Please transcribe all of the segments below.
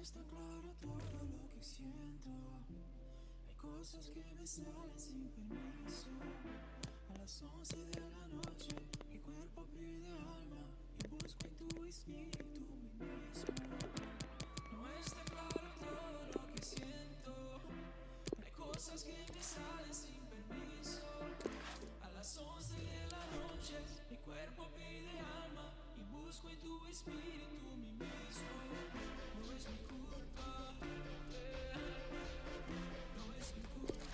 está claro todo lo que siento. Hay cosas que me salen sin permiso. A las 11 de la noche, mi cuerpo pide alma y busco en tu espíritu mi mismo. No está claro todo lo que siento. Hay cosas que me salen sin permiso. A las 11 de la noche, mi cuerpo pide alma y busco en tu espíritu mi mismo. No es mi culpa, no es mi culpa,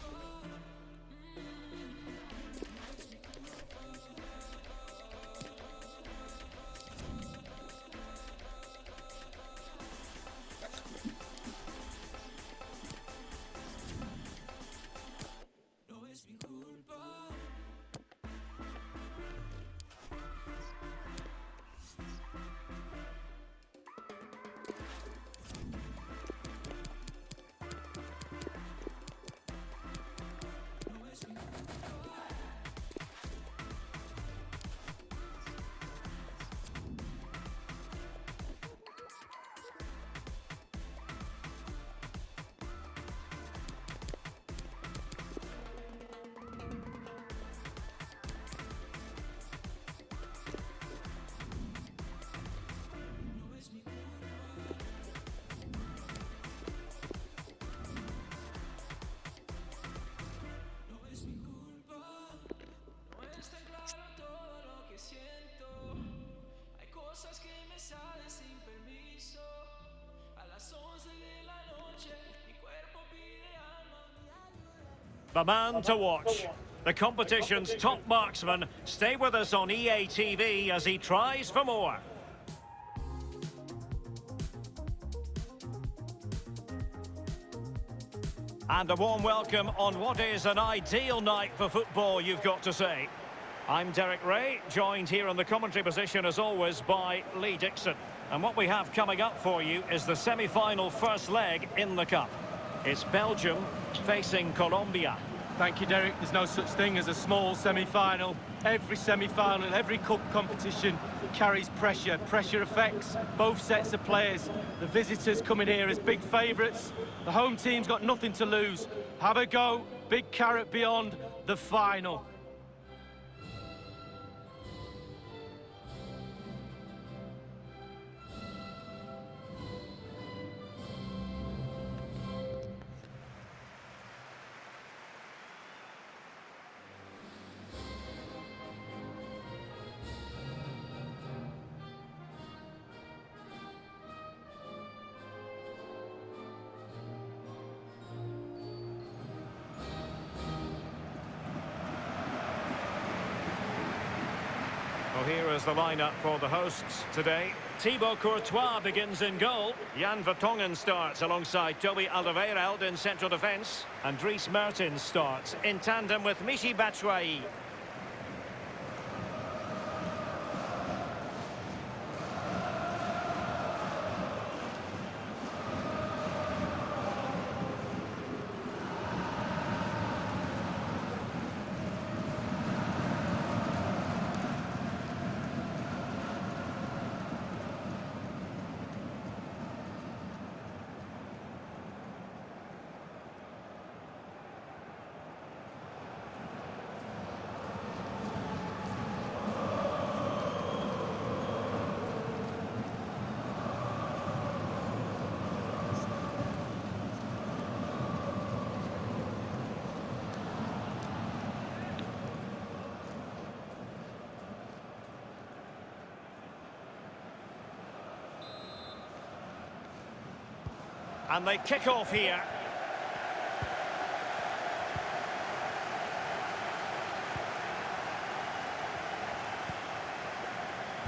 no es mi culpa. No es mi culpa. Hay cosas que me salen sin permiso. A las 11 de la noche, mi cuerpo pide alma. The man to watch. The competition's top marksman. Stay with us on EA TV as he tries for more. And a warm welcome on what is an ideal night for football, you've got to say. I'm Derek Ray, joined here in the commentary position as always by Lee Dixon. And what we have coming up for you is the semi-final first leg in the Cup. It's Belgium facing Colombia. Thank you, Derek. There's no such thing as a small semi-final. Every semi-final, every cup competition carries pressure. Pressure affects both sets of players. The visitors coming here as big favourites. The home team's got nothing to lose. Have a go. Big carrot beyond the final. Well, here is the lineup for the hosts today. Thibaut Courtois begins in goal. Jan Vertonghen starts alongside Toby Alderweireld in central defence. And Dries Mertens starts in tandem with Michy Batshuayi. And they kick off here.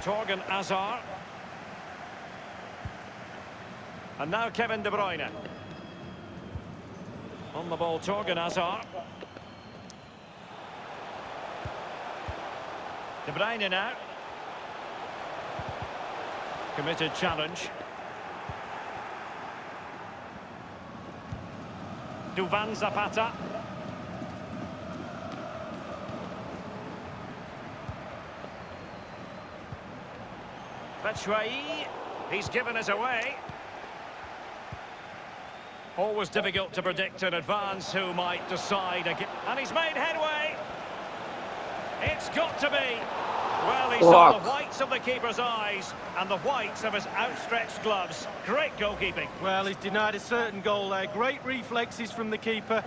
Torgan Hazard. And now Kevin De Bruyne. On the ball, Torgan Hazard. De Bruyne now. Committed challenge. Duvan Zapata. Batshuayi, he's given us away. Always difficult to predict in advance who might decide again. And he's made headway. It's got to be. Well, he saw the whites of the keeper's eyes and the whites of his outstretched gloves. Great goalkeeping. Well, he's denied a certain goal there. Great reflexes from the keeper.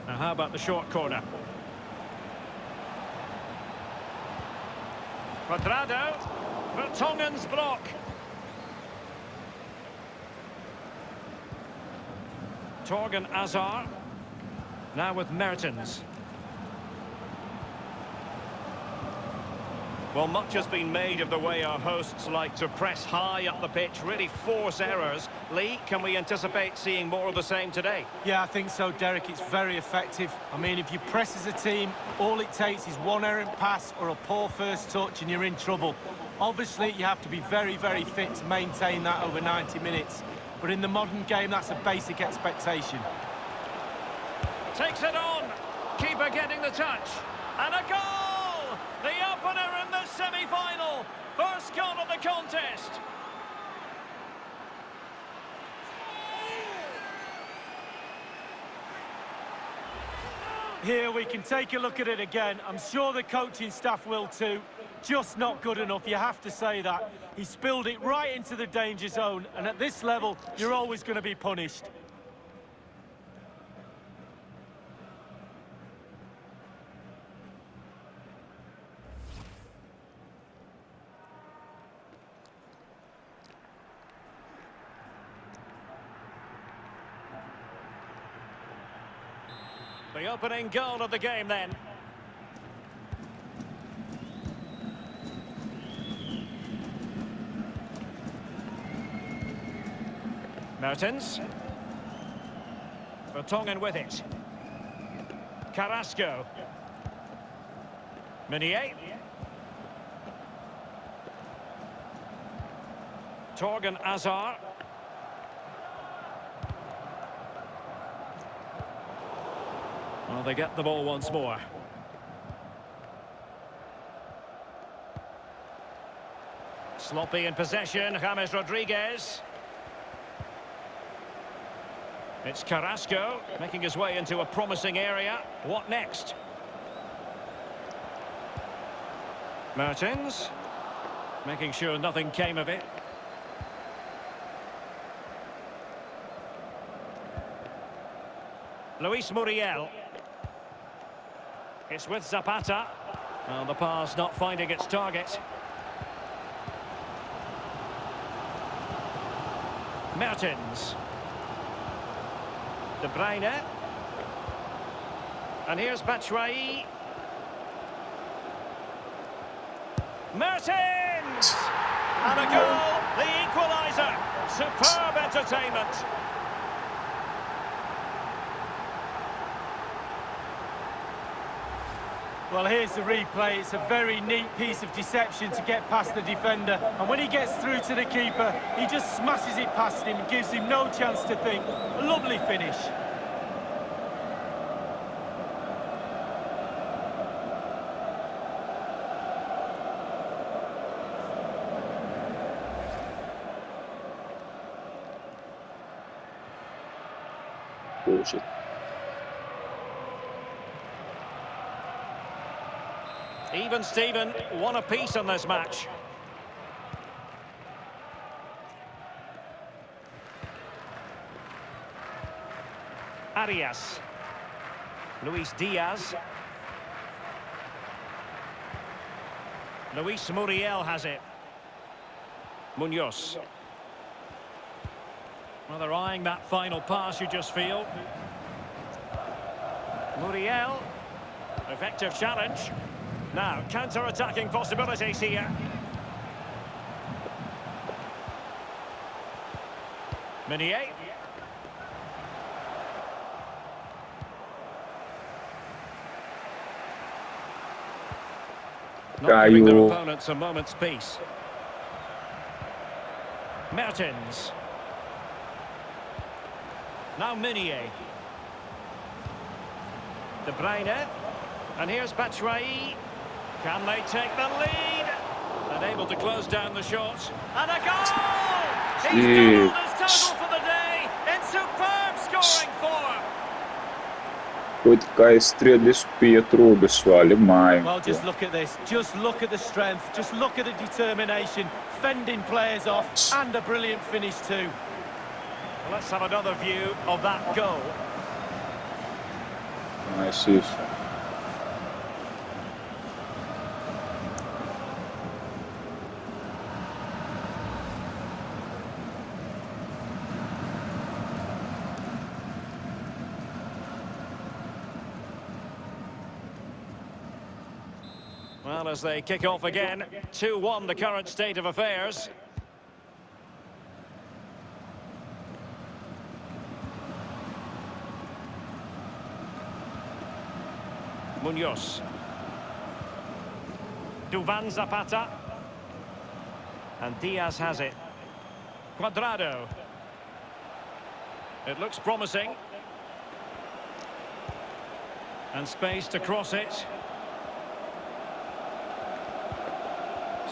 Now, how about the short corner? Quadrado, Vertonghen's block. Torgan Hazard, now with Mertens. Well, much has been made of the way our hosts like to press high up the pitch, really force errors. Lee, can we anticipate seeing more of the same today? Yeah, I think so, Derek. It's very effective. I mean, if you press as a team, all it takes is one errant pass or a poor first touch and you're in trouble. Obviously, you have to be very, very fit to maintain that over 90 minutes. But in the modern game, that's a basic expectation. Takes it on. Keeper getting the touch. And a goal! The opener in the semi-final. First goal of the contest. Here we can take a look at it again. I'm sure the coaching staff will too. Just not good enough, you have to say that. He spilled it right into the danger zone, and at this level, you're always going to be punished. The opening goal of the game then. Mertens. Vertonghen with it. Carrasco. Meunier. Torgan Hazard. Well, they get the ball once more. Sloppy in possession, James Rodriguez. It's Carrasco making his way into a promising area. What next? Mertens making sure nothing came of it. Luis Muriel. It's with Zapata. Well, the pass not finding its target. Mertens. De Bruyne. And here's Batshuayi. Mertens! And a goal, the equaliser. Superb entertainment. Well, here's the replay. It's a very neat piece of deception to get past the defender. And when he gets through to the keeper, he just smashes it past him and gives him no chance to think. A lovely finish. Bullshit. Even Steven, one apiece in this match. Arias. Luis Diaz. Luis Muriel has it. Munoz. Well, they're eyeing that final pass, you just feel. Muriel. Effective challenge. Now, counter-attacking possibilities here. Meunier. Not giving their opponents a moment's peace. Now Meunier. De Bruyne. And here's Batshuayi. Can they take the lead? And able to close down the shot. And a goal! He's doubled his total for the day in superb scoring form. Well, just look at this. Just look at the strength. Just look at the determination. Fending players off. And a brilliant finish too. Well, let's have another view of that goal. Nice. Well, as they kick off again, 2-1 the current state of affairs. Munoz. Duvan Zapata. And Diaz has it. Cuadrado. It looks promising. And space to cross it.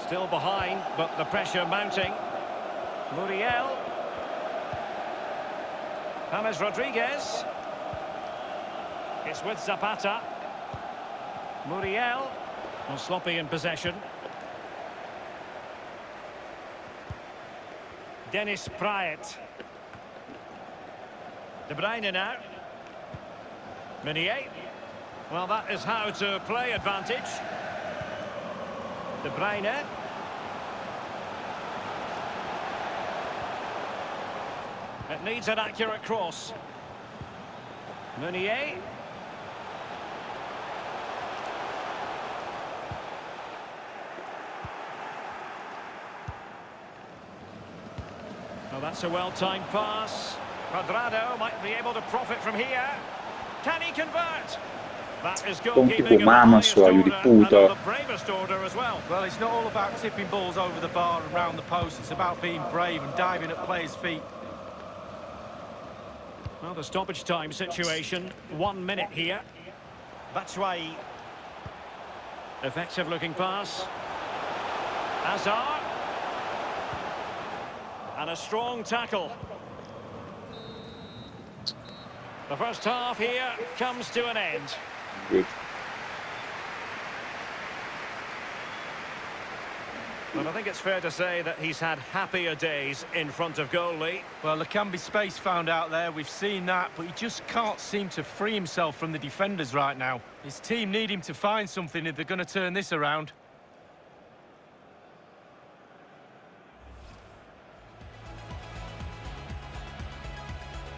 Still behind, but the pressure mounting. Muriel. James Rodriguez. It's with Zapata. Muriel. Well, sloppy in possession. Dennis Praet. De Bruyne now. Meunier. Well, that is how to play advantage. De Bruyne. It needs an accurate cross. Meunier. Well, that's a well-timed pass. Cuadrado might be able to profit from here. Can he convert? That is goalkeeping of the highest order and of the bravest order as well. Well, it's not all about tipping balls over the bar and round the post. It's about being brave and diving at players' feet. Well, the stoppage time situation, 1 minute here. Batshuayi. Effective looking pass. Hazard. And a strong tackle. The first half here comes to an end. Good. But I think it's fair to say that he's had happier days in front of goalie. Well, there can be space found out there. We've seen that, but he just can't seem to free himself from the defenders right now. His team need him to find something if they're going to turn this around.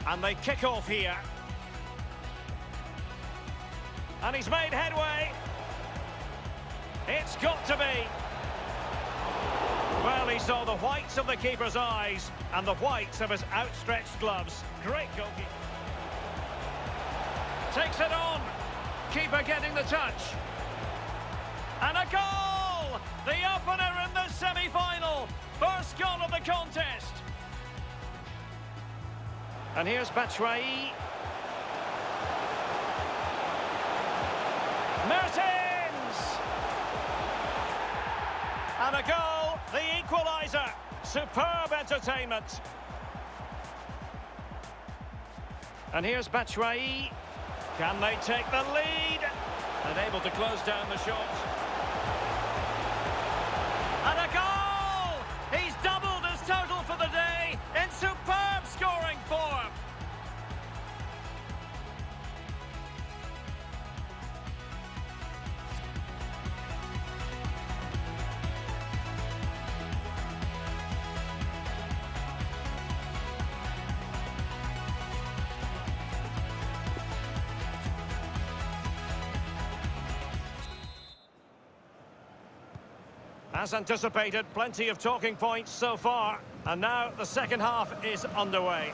And they kick off here. And he's made headway. It's got to be. Well, he saw the whites of the keeper's eyes and the whites of his outstretched gloves. Great goalkeeper. Takes it on. Keeper getting the touch. And a goal! The opener in the semi-final. First goal of the contest. And here's Batshuayi. Mertens! And a goal, the equaliser. Superb entertainment. And here's Batshuayi. Can they take the lead? And able to close down the shot. And a goal! He's doubled his total for the day in superb scoring form. As anticipated, plenty of talking points so far. And now the second half is underway.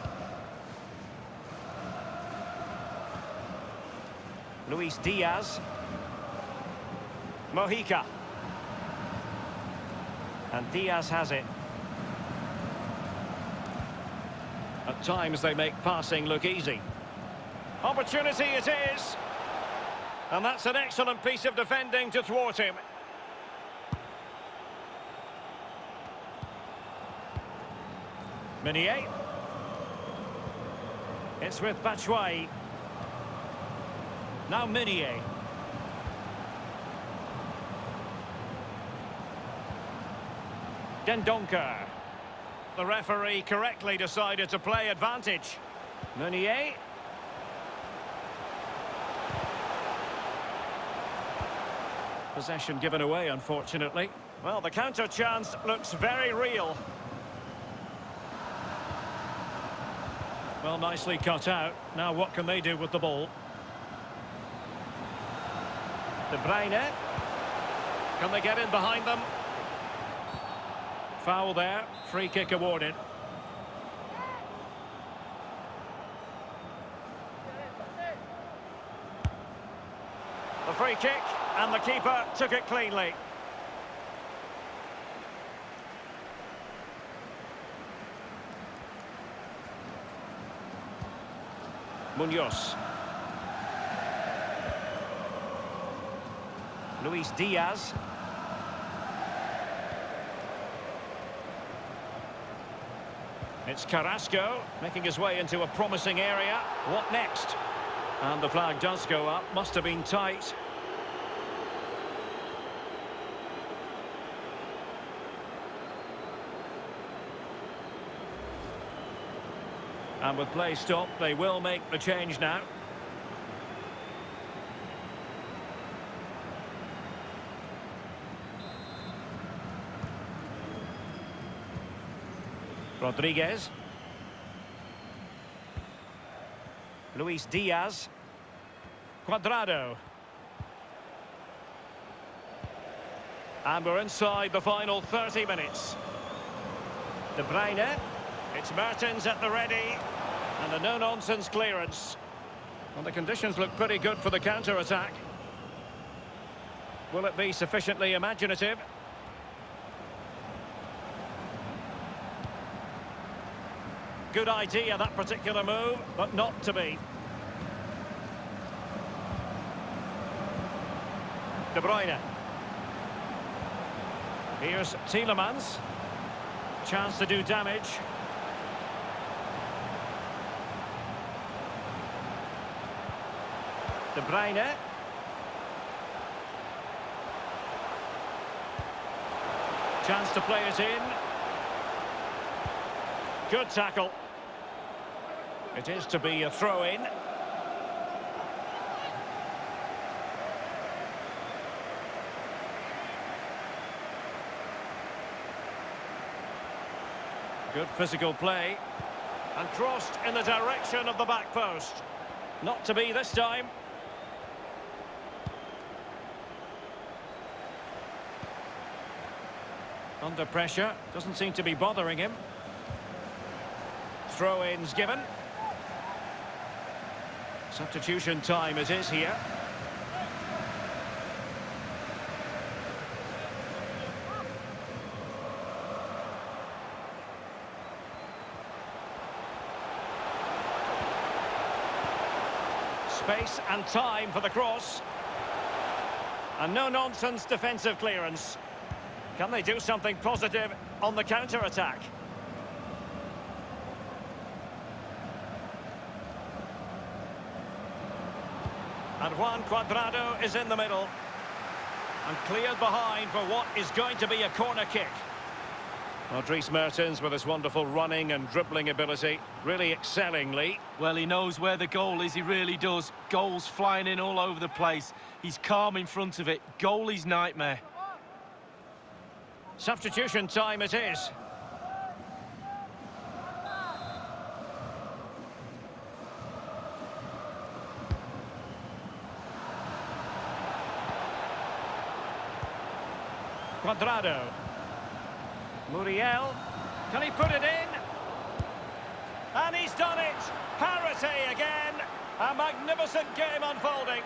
Luis Diaz. Mojica. And Diaz has it. At times they make passing look easy. Opportunity it is. And that's an excellent piece of defending to thwart him. Meunier. It's with Batshuayi. Now Meunier. Dendoncker. The referee correctly decided to play advantage. Meunier. Possession given away, unfortunately. Well, the counter chance looks very real. Well, nicely cut out. Now what can they do with the ball? De Bruyne. Can they get in behind them? Foul there. Free kick awarded. The free kick, and the keeper took it cleanly. Munoz. Luis Diaz. It's Carrasco making his way into a promising area. What next? And the flag does go up. Must have been tight. And with play stopped, they will make the change now. Rodriguez. Luis Diaz. Cuadrado. And we're inside the final 30 minutes. De Bruyne. It's Mertens at the ready. And a no-nonsense clearance. Well, the conditions look pretty good for the counter-attack. Will it be sufficiently imaginative? Good idea, that particular move, but not to be. De Bruyne. Here's Tielemans. Chance to do damage. De Bruyne. Chance to play it in. Good tackle. It is to be a throw-in. Good physical play. And crossed in the direction of the back post. Not to be this time. Under pressure, doesn't seem to be bothering him. Throw-ins given. Substitution time it is here. Space and time for the cross. And no-nonsense defensive clearance. Can they do something positive on the counter-attack? And Juan Cuadrado is in the middle. And cleared behind for what is going to be a corner kick. Well, Dries Mertens with his wonderful running and dribbling ability, really excelling, Lee. Well, he knows where the goal is, he really does. Goals flying in all over the place. He's calm in front of it. Goalie's nightmare. Substitution time it is. Cuadrado. Muriel. Can he put it in? And he's done it! Parity again! A magnificent game unfolding.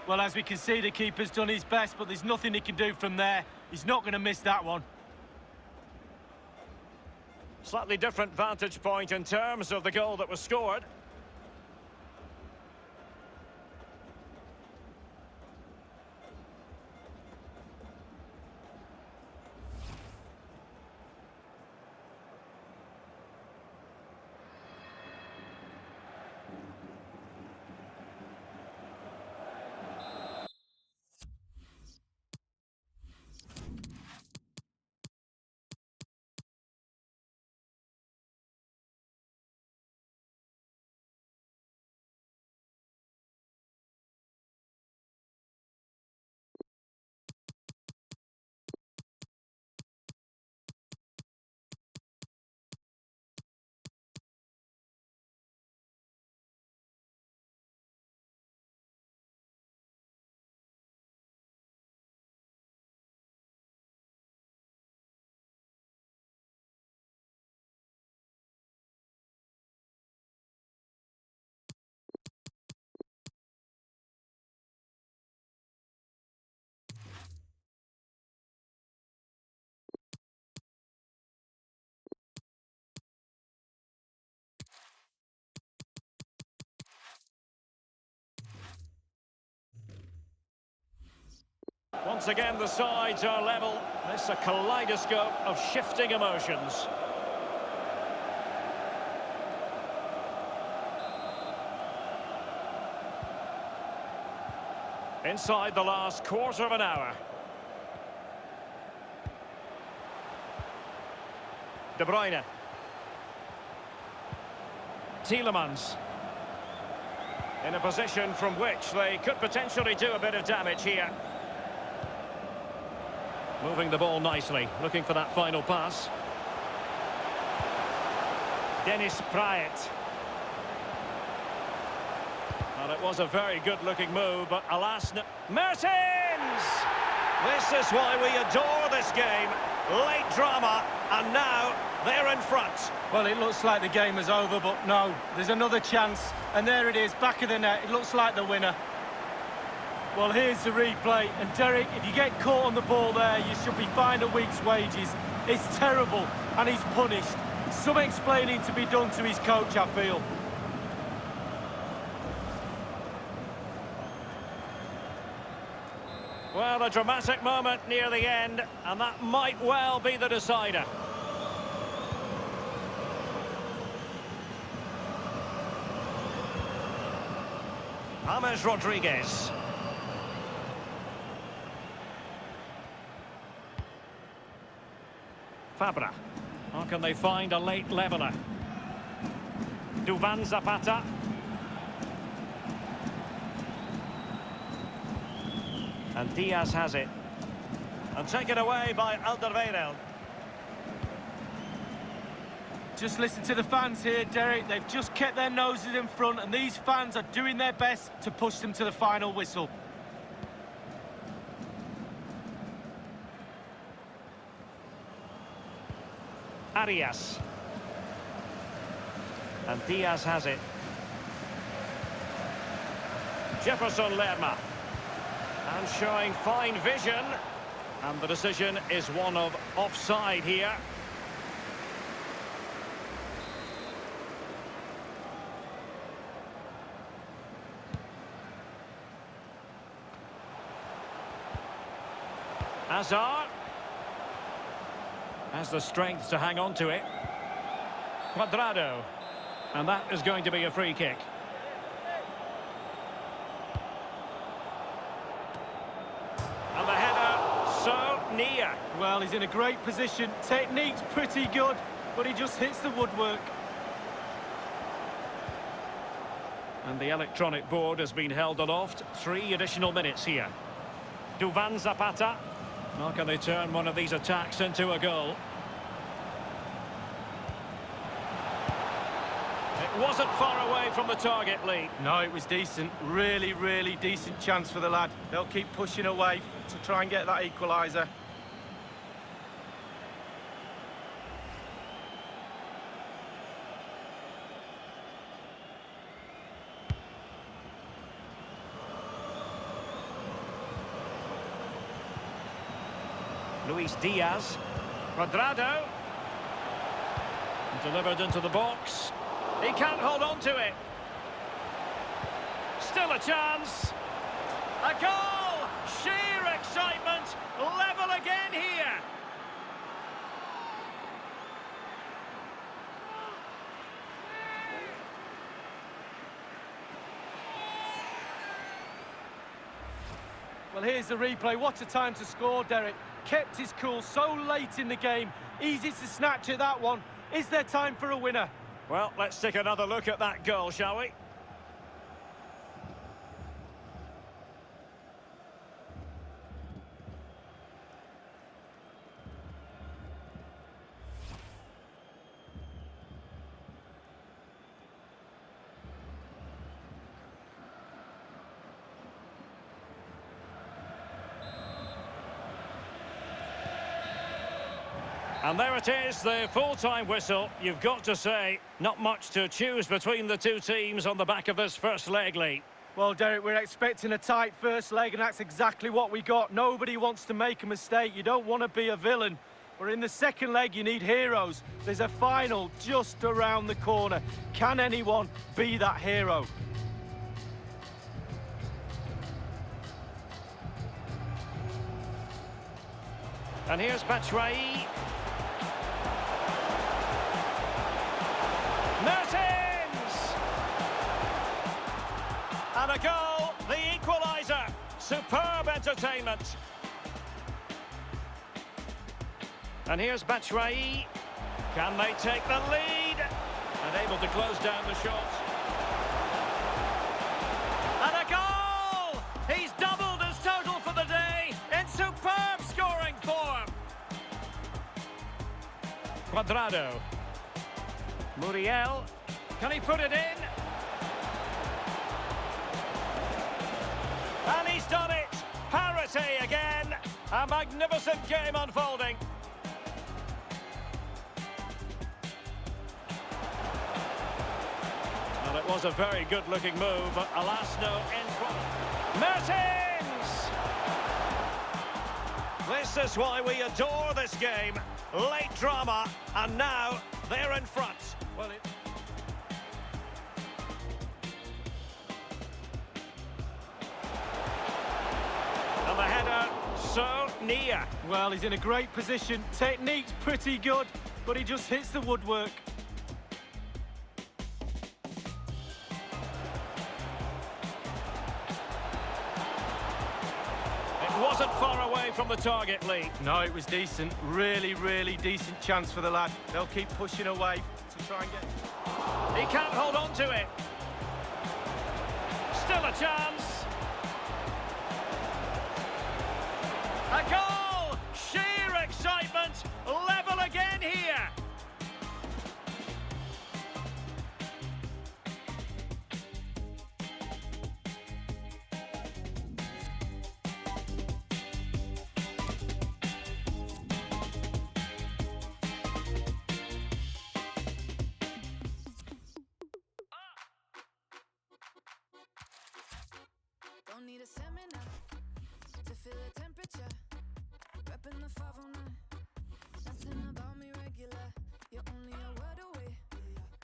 Well, as we can see, the keeper's done his best, but there's nothing he can do from there. He's not going to miss that one. Slightly different vantage point in terms of the goal that was scored. Once again, the sides are level. This is a kaleidoscope of shifting emotions. Inside the last quarter of an hour. De Bruyne. Tielemans. In a position from which they could potentially do a bit of damage here. Moving the ball nicely, looking for that final pass. Dennis Praet. Well, it was a very good-looking move, but alas... Mertens! This is why we adore this game. Late drama, and now they're in front. Well, it looks like the game is over, but no, there's another chance. And there it is, back of the net. It looks like the winner. Well, here's the replay. And Derek, if you get caught on the ball there, you should be fined a week's wages. It's terrible, and he's punished. Some explaining to be done to his coach, I feel. Well, a dramatic moment near the end, and that might well be the decider. James Rodriguez. Fabra. How can they find a late leveller? Duvan Zapata. And Diaz has it. And taken away by Alderweireld. Just listen to the fans here, Derek. They've just kept their noses in front, and these fans are doing their best to push them to the final whistle. Arias. And Diaz has it. Jefferson Lerma. And showing fine vision. And the decision is one of offside here. Hazard has the strength to hang on to it. Cuadrado. And that is going to be a free kick. And the header so near. Well, he's in a great position. Technique's pretty good, but he just hits the woodwork. And the electronic board has been held aloft. 3 additional minutes here. Duvan Zapata. How can they turn one of these attacks into a goal? It wasn't far away from the target, Lee. No, it was decent. Really, really decent chance for the lad. They'll keep pushing away to try and get that equaliser. Luis Diaz. Cuadrado. Delivered into the box. He can't hold on to it. Still a chance. A goal! Sheer excitement. Level again here. Well, here's the replay. What a time to score, Derek. Kept his cool so late in the game. Easy to snatch at that one. Is there time for a winner? Well, let's take another look at that goal, shall we? And there it is, the full-time whistle. You've got to say, not much to choose between the two teams on the back of this first leg, Lee. Well, Derek, we're expecting a tight first leg, and that's exactly what we got. Nobody wants to make a mistake. You don't want to be a villain. But in the second leg, you need heroes. There's a final just around the corner. Can anyone be that hero? And here's Batshuayi. Mertens! And a goal, the equaliser. Superb entertainment. And here's Batshuayi. Can they take the lead? And able to close down the shot. And a goal! He's doubled his total for the day in superb scoring form. Cuadrado. Muriel, can he put it in? And he's done it! Parity again! A magnificent game unfolding. Well, it was a very good-looking move, but alas, no end product. Mertens! This is why we adore this game. Late drama, and now they're in front. Well, and the header so near. Well, he's in a great position. Technique's pretty good, but he just hits the woodwork. It wasn't far away from the target, Lee. No, it was decent. Really, really decent chance for the lad. They'll keep pushing away to try and get... He can't hold on to it. Still a chance. A goal! Sheer excitement. Level again here. Don't need a seminar to feel the temperature. Repping the 509. Nothing about me regular. You're only a word away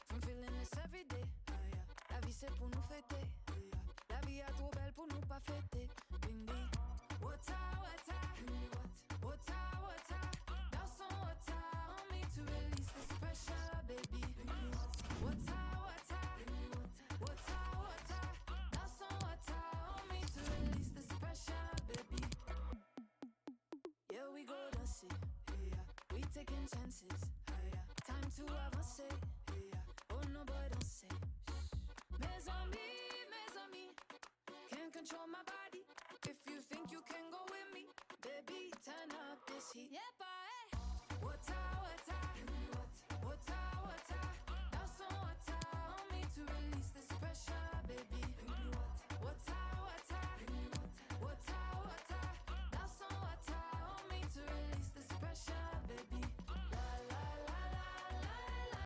from feeling this every day. La vie c'est pour nous fêter. La vie est trop belle pour nous pas fêter. Windy, water, water, water, water. Dans son water, on me to release this pressure, baby. Water, water, water, water. Dans son water, on me to release this pressure, baby. Yeah, we go dancing. We taking chances. Time to avancer. Oh no, boy, don't say. Mes amis, can't control my